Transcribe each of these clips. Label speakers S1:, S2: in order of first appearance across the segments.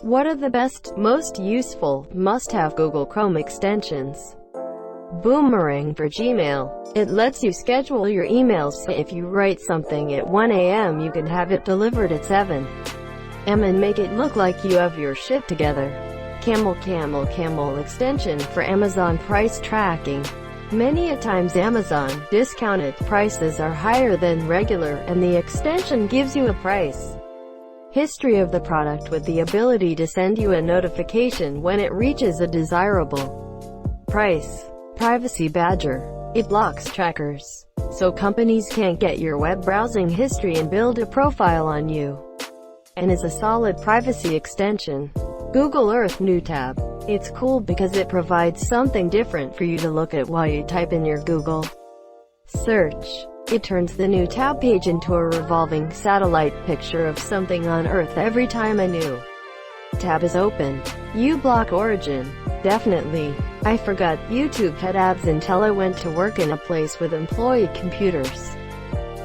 S1: What are the best, most useful, must-have Google Chrome extensions? Boomerang for Gmail. It lets you schedule your emails, so if you write something at 1 a.m. you can have it delivered at 7 a.m. and make it look like you have your shit together. Camel extension for Amazon price tracking. Many a times Amazon discounted prices are higher than regular, and the extension gives you a price history of the product with the ability to send you a notification when it reaches a desirable price. Privacy Badger. It blocks trackers, so companies can't get your web browsing history and build a profile on you, and is a solid privacy extension. Google Earth New Tab. It's cool because it provides something different for you to look at while you type in your Google search. It turns the new tab page into a revolving satellite picture of something on Earth every time a new tab is opened. uBlock Origin. Definitely. I forgot YouTube had ads until I went to work in a place with employee computers.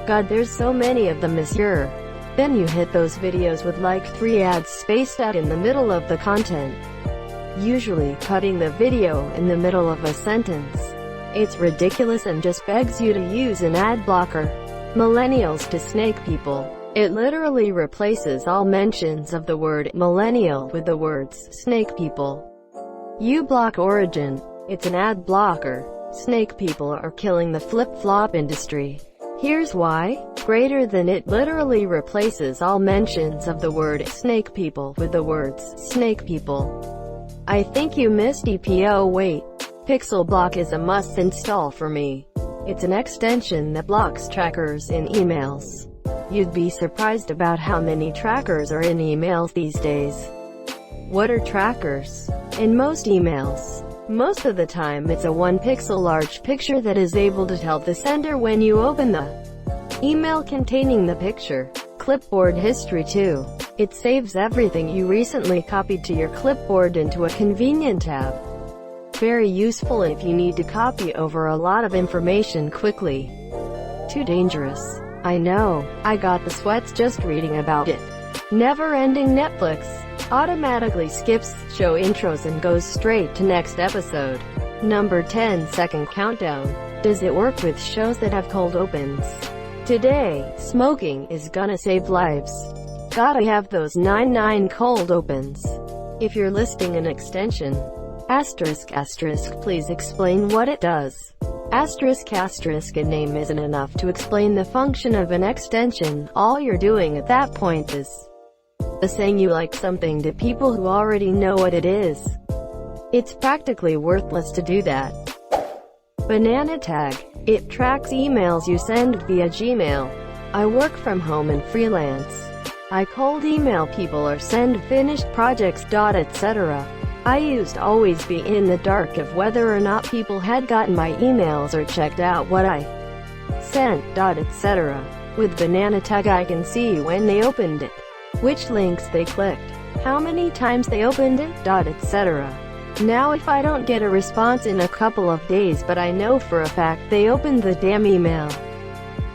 S1: God, there's so many of them, monsieur. Then you hit those videos with like 3 ads spaced out in the middle of the content, usually cutting the video in the middle of a sentence. It's ridiculous and just begs you to use an ad blocker. Millennials to snake people. It literally replaces all mentions of the word millennial with the words snake people. uBlock Origin. It's an ad blocker. Snake people are killing the flip-flop industry. Here's why. Greater than. It literally replaces all mentions of the word snake people with the words snake people. I think you missed EPO. Wait. Pixel Block is a must install for me. It's an extension that blocks trackers in emails. You'd be surprised about how many trackers are in emails these days. What are trackers? In most emails, most of the time it's a 1 pixel large picture that is able to tell the sender when you open the email containing the picture. Clipboard history too. It saves everything you recently copied to your clipboard into a convenient tab. Very useful if you need to copy over a lot of information quickly. Too dangerous. I know. I got the sweats just reading about it. Never-ending Netflix. Automatically skips show intros and goes straight to next episode. Number 10 second countdown. Does it work with shows that have cold opens? Today, smoking is gonna save lives. Gotta have those 9 cold opens. If you're listing an extension, asterisk, please explain what it does. Asterisk, a name isn't enough to explain the function of an extension. All you're doing at that point is saying you like something to people who already know what it is. It's practically worthless to do that. Banana Tag. It tracks emails you send via Gmail. I work from home and freelance. I cold email people or send finished projects, etc. I used to always be in the dark of whether or not people had gotten my emails or checked out what I sent, etc. With Banana Tag I can see when they opened it, which links they clicked, how many times they opened it, etc. Now if I don't get a response in a couple of days but I know for a fact they opened the damn email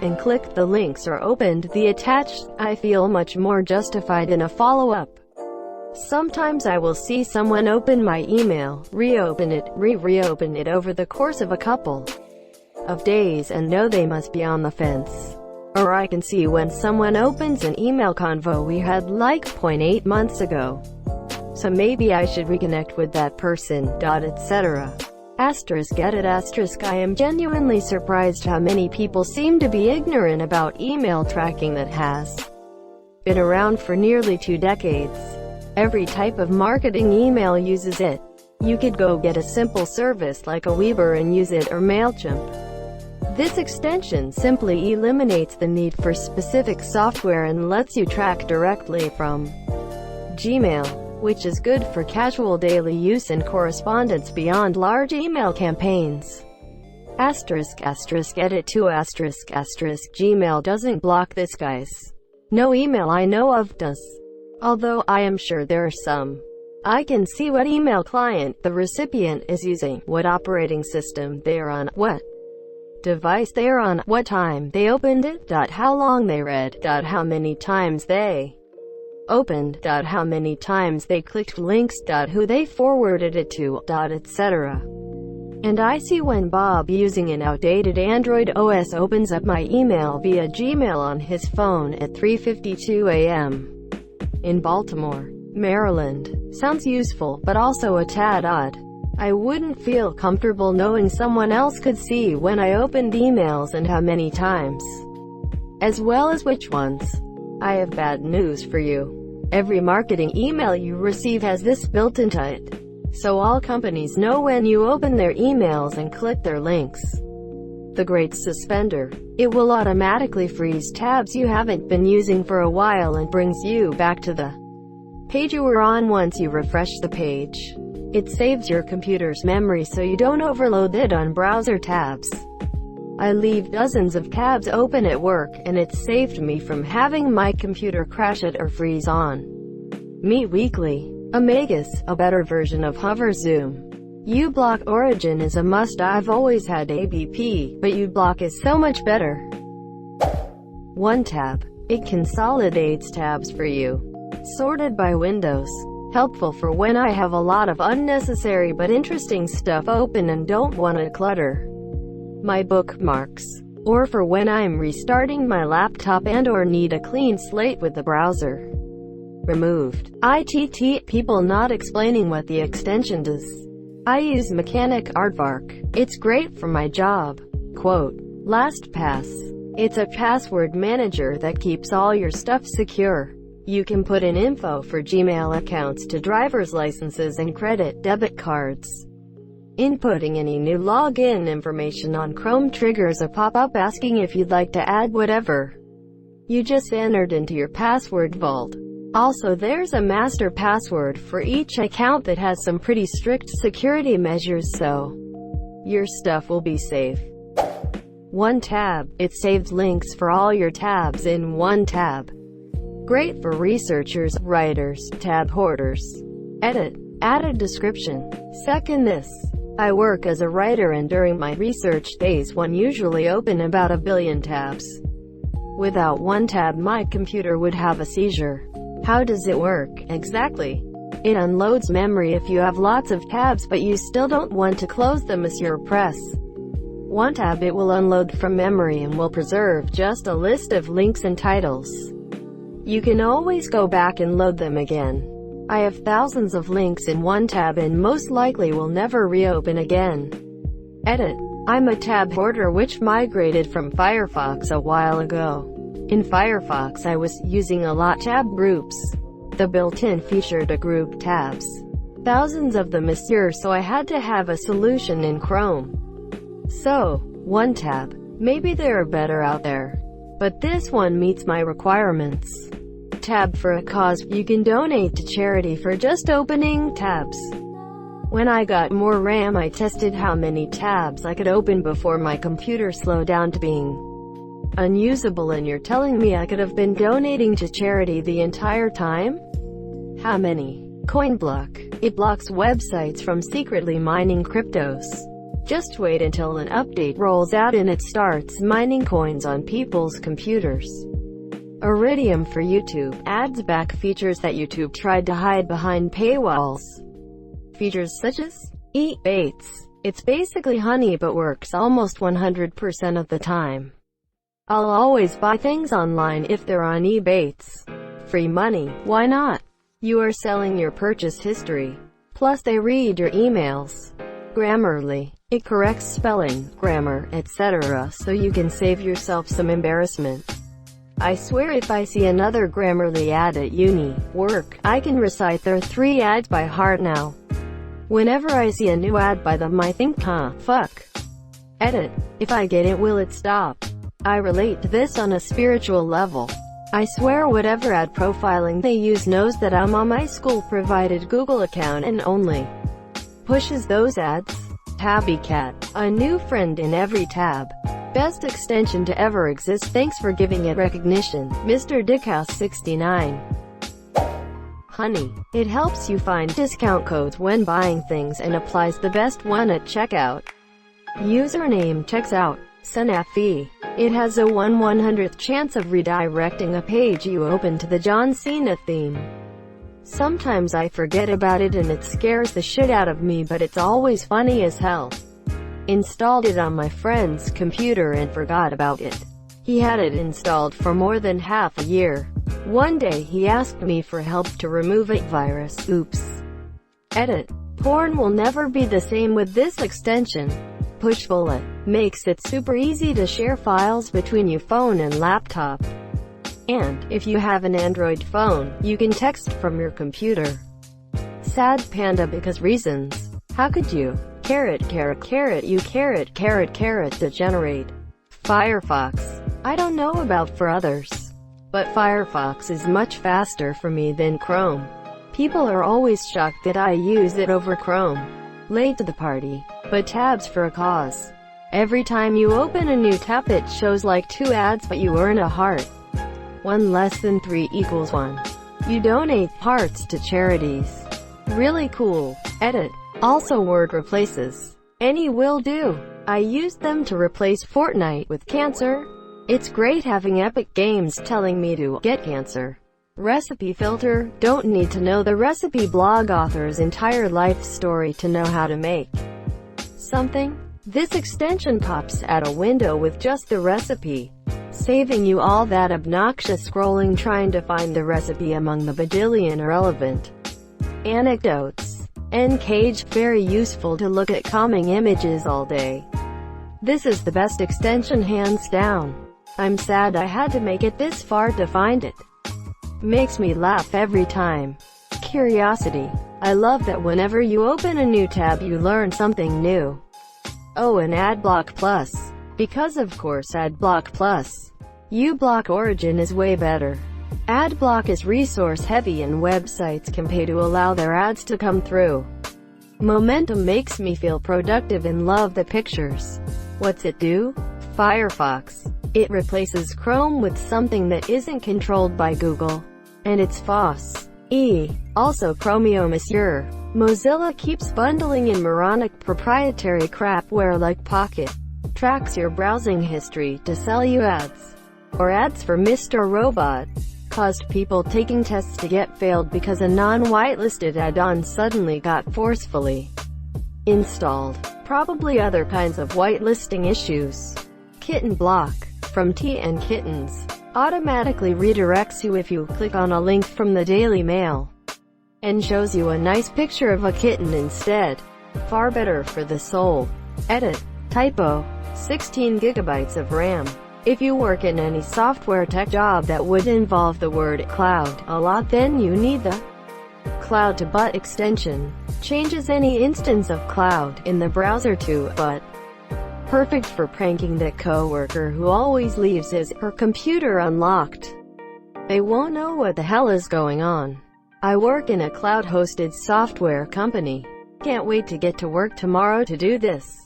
S1: and clicked the links or opened the attached, I feel much more justified in a follow-up. Sometimes I will see someone open my email, reopen it, reopen it over the course of a couple of days and know they must be on the fence. Or I can see when someone opens an email convo we had like 0.8 months ago. So maybe I should reconnect with that person, etc. Asterisk edit asterisk. I am genuinely surprised how many people seem to be ignorant about email tracking that has been around for nearly 2 decades. Every type of marketing email uses it. You could go get a simple service like a Weber and use it, or MailChimp. This extension simply eliminates the need for specific software and lets you track directly from Gmail, which is good for casual daily use and correspondence beyond large email campaigns. Asterisk edit 2 asterisk. Gmail doesn't block this, guys. No email I know of does. Although I am sure there are some. I can see what email client the recipient is using, what operating system they are on, what device they are on, what time they opened it, how long they read, how many times they opened, how many times they clicked links, who they forwarded it to, etc. And I see when Bob, using an outdated Android OS, opens up my email via Gmail on his phone at 3:52 a.m. in Baltimore, Maryland. Sounds useful, but also a tad odd. I wouldn't feel comfortable knowing someone else could see when I opened emails and how many times, as well as which ones. I have bad news for you. Every marketing email you receive has this built into it. So all companies know when you open their emails and click their links. The Great Suspender. It will automatically freeze tabs you haven't been using for a while and brings you back to the page you were on once you refresh the page. It saves your computer's memory so you don't overload it on browser tabs. I leave dozens of tabs open at work, and it saved me from having my computer crash it or freeze on me weekly. Omegas, a better version of Hover Zoom. uBlock Origin is a must. I've always had ABP, but uBlock is so much better. OneTab. It consolidates tabs for you, sorted by Windows. Helpful for when I have a lot of unnecessary but interesting stuff open and don't want to clutter my bookmarks. Or for when I'm restarting my laptop and/or need a clean slate with the browser removed. ITT. People not explaining what the extension does. I use Mechanic Aardvark. It's great for my job. Quote, LastPass. It's a password manager that keeps all your stuff secure. You can put in info for Gmail accounts to driver's licenses and credit debit cards. Inputting any new login information on Chrome triggers a pop-up asking if you'd like to add whatever you just entered into your password vault. Also, there's a master password for each account that has some pretty strict security measures, so your stuff will be safe. OneTab. It saves links for all your tabs in one tab. Great for researchers, writers, tab hoarders. Edit. Added description. Second this. I work as a writer, and during my research days one usually open about 1 billion tabs. Without OneTab my computer would have a seizure. How does it work, exactly? It unloads memory if you have lots of tabs but you still don't want to close them as you press OneTab. It will unload from memory and will preserve just a list of links and titles. You can always go back and load them again. I have thousands of links in OneTab and most likely will never reopen again. Edit. I'm a tab hoarder which migrated from Firefox a while ago. In Firefox I was using a lot tab groups. The built-in feature to group tabs. Thousands of them monsieur, so I had to have a solution in Chrome. So, OneTab. Maybe there are better out there, but this one meets my requirements. Tab for a cause. You can donate to charity for just opening tabs. When I got more RAM I tested how many tabs I could open before my computer slowed down to being unusable, and you're telling me I could have been donating to charity the entire time? How many? CoinBlock. It blocks websites from secretly mining cryptos. Just wait until an update rolls out and it starts mining coins on people's computers. Iridium for YouTube. Adds back features that YouTube tried to hide behind paywalls. Features such as Ebates. It's basically honey but works almost 100% of the time. I'll always buy things online if they're on Ebates. Free money. Why not? You are selling your purchase history. Plus they read your emails. Grammarly. It corrects spelling, grammar, etc. so you can save yourself some embarrassment. I swear if I see another Grammarly ad at uni, work, I can recite their 3 ads by heart now. Whenever I see a new ad by them I think, fuck. Edit. If I get it, will it stop? I relate to this on a spiritual level. I swear whatever ad profiling they use knows that I'm on my school-provided Google account and only pushes those ads. TabbyCat. A new friend in every tab. Best extension to ever exist. Thanks for giving it recognition, Mr. Dickhouse69. Honey. It helps you find discount codes when buying things and applies the best one at checkout. Username checks out. Snappy. It has a 1/100th chance of redirecting a page you open to the John Cena theme. Sometimes I forget about it and it scares the shit out of me, but it's always funny as hell. Installed it on my friend's computer and forgot about it. He had it installed for more than half a year. One day he asked me for help to remove a virus. Oops. Edit. Porn will never be the same with this extension. Push bullet. Makes it super easy to share files between your phone and laptop. And, if you have an Android phone, you can text from your computer. Sad panda because reasons. How could you? Carrot you degenerate. Firefox. I don't know about for others, but Firefox is much faster for me than Chrome. People are always shocked that I use it over Chrome. Late to the party, but tabs for a cause. Every time you open a new tab it shows like 2 ads but you earn a heart. 1 less than 3 equals 1. You donate hearts to charities. Really cool. Edit. Also word replaces. Any will do. I used them to replace Fortnite with cancer. It's great having Epic Games telling me to get cancer. Recipe filter. Don't need to know the recipe blog author's entire life story to know how to make something. This extension pops out a window with just the recipe, saving you all that obnoxious scrolling trying to find the recipe among the bajillion irrelevant anecdotes. Cage. Very useful to look at calming images all day. This is the best extension hands down. I'm sad I had to make it this far to find it. Makes me laugh every time. Curiosity. I love that whenever you open a new tab you learn something new. Oh, and Adblock Plus. Because of course Adblock Plus. uBlock Origin is way better. Adblock is resource heavy and websites can pay to allow their ads to come through. Momentum makes me feel productive and love the pictures. What's it do? Firefox. It replaces Chrome with something that isn't controlled by Google. And it's FOSS. Also Chromio Monsieur. Mozilla keeps bundling in moronic proprietary crapware like Pocket. Tracks your browsing history to sell you ads. Or ads for Mr. Robot. Caused people taking tests to get failed because a non-whitelisted add-on suddenly got forcefully installed. Probably other kinds of whitelisting issues. Kitten block. From Tea and Kittens. Automatically redirects you if you click on a link from the Daily Mail. And shows you a nice picture of a kitten instead. Far better for the soul. Edit. Typo. 16 gigabytes of RAM. If you work in any software tech job that would involve the word cloud a lot, then you need the Cloud to Butt extension. Changes any instance of cloud in the browser to butt. Perfect for pranking that coworker who always leaves his her computer unlocked. They won't know what the hell is going on. I work in a cloud-hosted software company. Can't wait to get to work tomorrow to do this.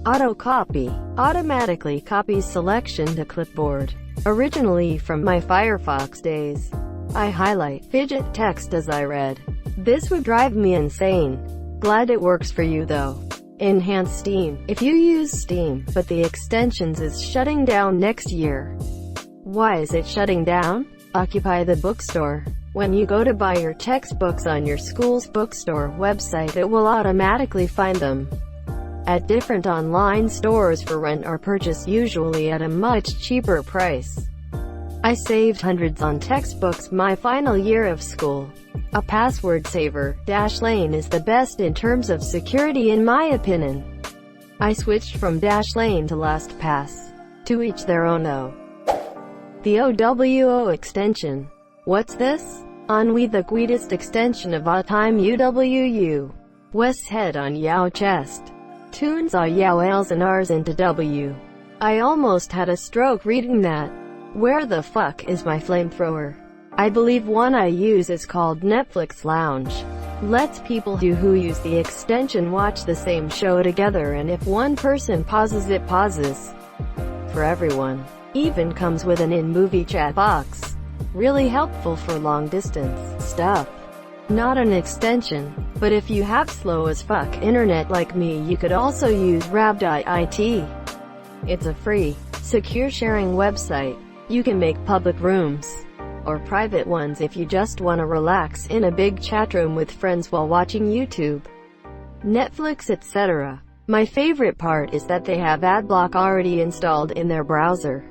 S1: Auto copy. Automatically copies selection to clipboard. Originally from my Firefox days. I highlight fidget text as I read. This would drive me insane. Glad it works for you though. Enhance Steam. If you use Steam, but the extensions is shutting down next year. Why is it shutting down? Occupy the bookstore. When you go to buy your textbooks on your school's bookstore website, it will automatically find them at different online stores for rent or purchase, usually at a much cheaper price. I saved hundreds on textbooks my final year of school. A password saver, Dashlane is the best in terms of security in my opinion. I switched from Dashlane to LastPass. To each their own though. The OWO extension. What's this? Ennui, the greatest extension of all time. UWU. West's head on Yao chest. Tunes are Yao L's and R's into W. I almost had a stroke reading that. Where the fuck is my flamethrower? I believe one I use is called Netflix Lounge. Lets people who use the extension watch the same show together, and if one person pauses, it pauses for everyone. Even comes with an in-movie chat box. Really helpful for long-distance stuff. Not an extension, but if you have slow as fuck internet like me, you could also use rab.it. It's a free, secure sharing website. You can make public rooms or private ones if you just want to relax in a big chat room with friends while watching YouTube, Netflix, etc. My favorite part is that they have adblock already installed in their browser.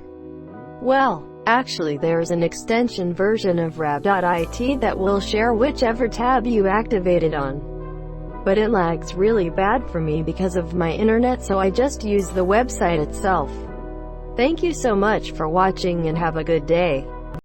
S1: Well, actually there's an extension version of rab.it that will share whichever tab you activate it on. But it lags really bad for me because of my internet, so I just use the website itself. Thank you so much for watching and have a good day.